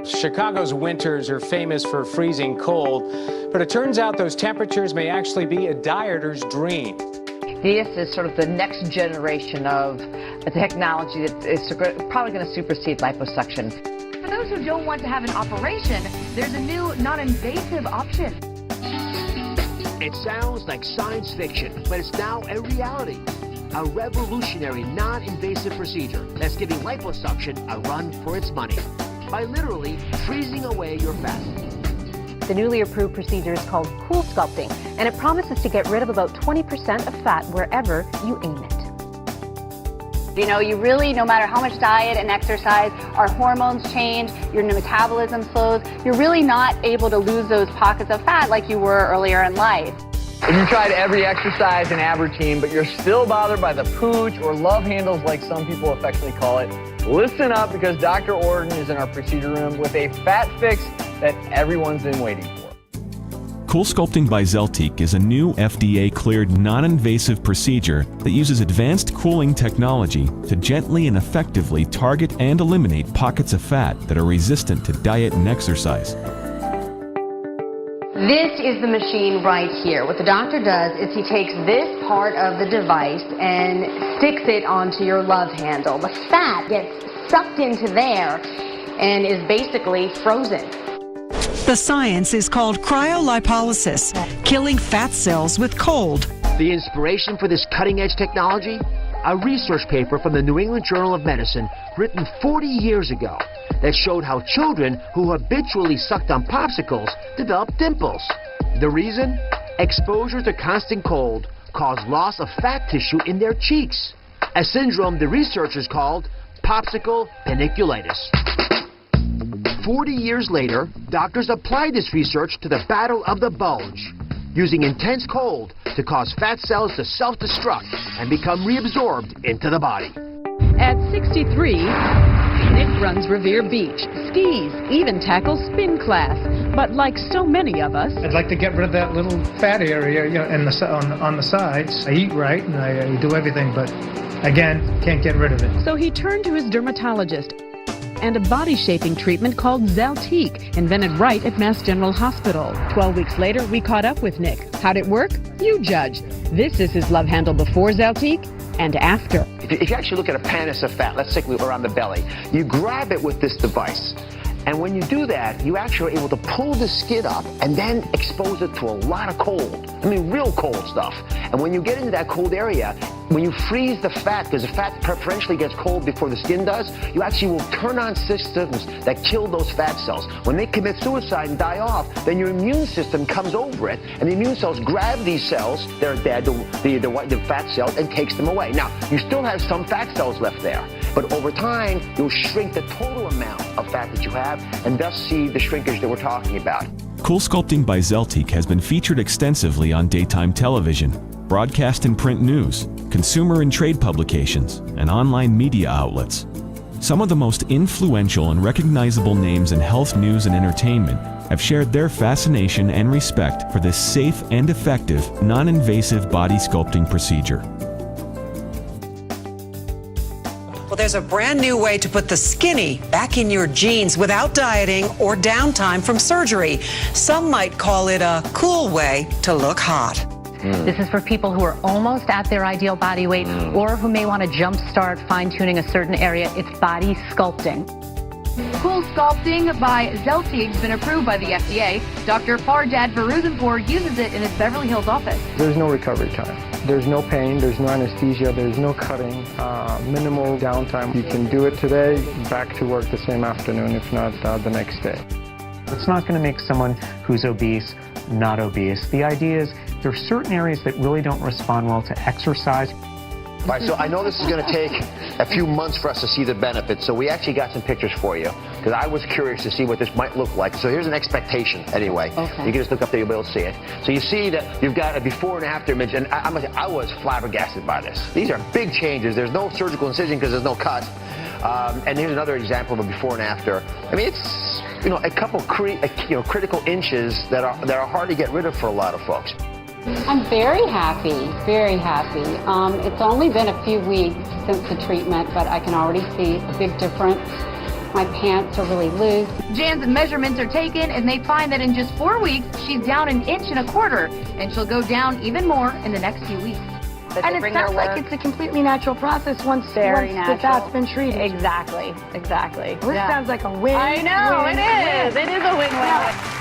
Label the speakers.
Speaker 1: Chicago's winters are famous for freezing cold, but it turns out those temperatures may actually be a dieter's dream.
Speaker 2: This is sort of the next generation of a technology that is probably going to supersede liposuction.
Speaker 3: For those who don't want to have an operation, there's a new non-invasive option.
Speaker 4: It sounds like science fiction, but it's now a reality. A revolutionary non-invasive procedure that's giving liposuction a run for its money by literally freezing away your fat.
Speaker 5: The newly approved procedure is called CoolSculpting, and it promises to get rid of about 20% of fat wherever you aim it.
Speaker 6: You know, you really, no matter how much diet and exercise, our hormones change, your metabolism slows, you're really not able to lose those pockets of fat like you were earlier in life.
Speaker 7: If you tried every exercise and ab routine, but you're still bothered by the pooch or love handles like some people affectionately call it, listen up, because Dr. Orton is in our procedure room with a fat fix that everyone's been waiting for.
Speaker 8: CoolSculpting by Zeltiq is a new FDA-cleared non-invasive procedure that uses advanced cooling technology to gently and effectively target and eliminate pockets of fat that are resistant to diet and exercise.
Speaker 9: This is the machine right here. What the doctor does is he takes this part of the device and sticks it onto your love handle. The fat gets sucked into there and is basically frozen.
Speaker 10: The science is called cryolipolysis, killing fat cells with cold.
Speaker 4: The inspiration for this cutting-edge technology? A research paper from the New England Journal of Medicine written 40 years ago that showed how children who habitually sucked on popsicles developed dimples. The reason? Exposure to constant cold caused loss of fat tissue in their cheeks, a syndrome the researchers called popsicle paniculitis. 40 years later, doctors applied this research to the battle of the bulge, using intense cold to cause fat cells to self-destruct and become reabsorbed into the body.
Speaker 11: At 63, Nick runs Revere Beach, skis, even tackles spin class. But like so many of us,
Speaker 12: I'd like to get rid of that little fat area, on the sides. I eat right and I do everything, but again, can't get rid of it.
Speaker 11: So he turned to his dermatologist and a body shaping treatment called Zeltiq, invented right at Mass General Hospital. 12 weeks later, we caught up with Nick. How'd it work? You judge. This is his love handle before Zeltiq and after.
Speaker 4: If you actually look at a pannus of fat, let's say around the belly, you grab it with this device. And when you do that, you actually are able to pull the skin up and then expose it to a lot of cold. I mean, real cold stuff. And when you get into that cold area, when you freeze the fat, because the fat preferentially gets cold before the skin does, you actually will turn on systems that kill those fat cells. When they commit suicide and die off, then your immune system comes over it, and the immune cells grab these cells, they're dead, the fat cells, and takes them away. Now, you still have some fat cells left there, but over time, you'll shrink the total amount of fat that you have, and thus see the shrinkage that we're talking about.
Speaker 8: CoolSculpting by Zeltiq has been featured extensively on daytime television, broadcast and print news, consumer and trade publications, and online media outlets. Some of the most influential and recognizable names in health news and entertainment have shared their fascination and respect for this safe and effective, non-invasive body sculpting procedure.
Speaker 10: Well, there's a brand new way to put the skinny back in your jeans without dieting or downtime from surgery. Some might call it a cool way to look hot.
Speaker 5: This is for people who are almost at their ideal body weight or who may want to jumpstart fine-tuning a certain area. It's body sculpting.
Speaker 3: CoolSculpting by Zeltiq has been approved by the FDA. Dr. Fardad Varuzenpour uses it in his Beverly Hills office.
Speaker 13: There's no recovery time. There's no pain, there's no anesthesia, there's no cutting, minimal downtime. You can do it today, back to work the same afternoon, if not the next day.
Speaker 14: It's not going to make someone who's obese not obese. The idea is there are certain areas that really don't respond well to exercise.
Speaker 4: All right, so I know this is going to take a few months for us to see the benefits, so we actually got some pictures for you, because I was curious to see what this might look like. So here's an expectation, anyway. Okay. You can just look up there, you'll be able to see it. So you see that you've got a before and after image, and I was flabbergasted by this. These are big changes. There's no surgical incision because there's no cut. And here's another example of a before and after. I mean, it's a couple critical inches that are hard to get rid of for a lot of folks.
Speaker 15: I'm very happy, very happy. It's only been a few weeks since the treatment, but I can already see a big difference My pants are really loose.
Speaker 3: Jan's measurements are taken, and they find that in just 4 weeks, she's down 1.25 inches, and she'll go down even more in the next few weeks.
Speaker 16: And it sounds like it's a completely natural process once the fat's been treated.
Speaker 2: Exactly.
Speaker 16: Well, this sounds like a win.
Speaker 2: I know, it is. It is a win-win.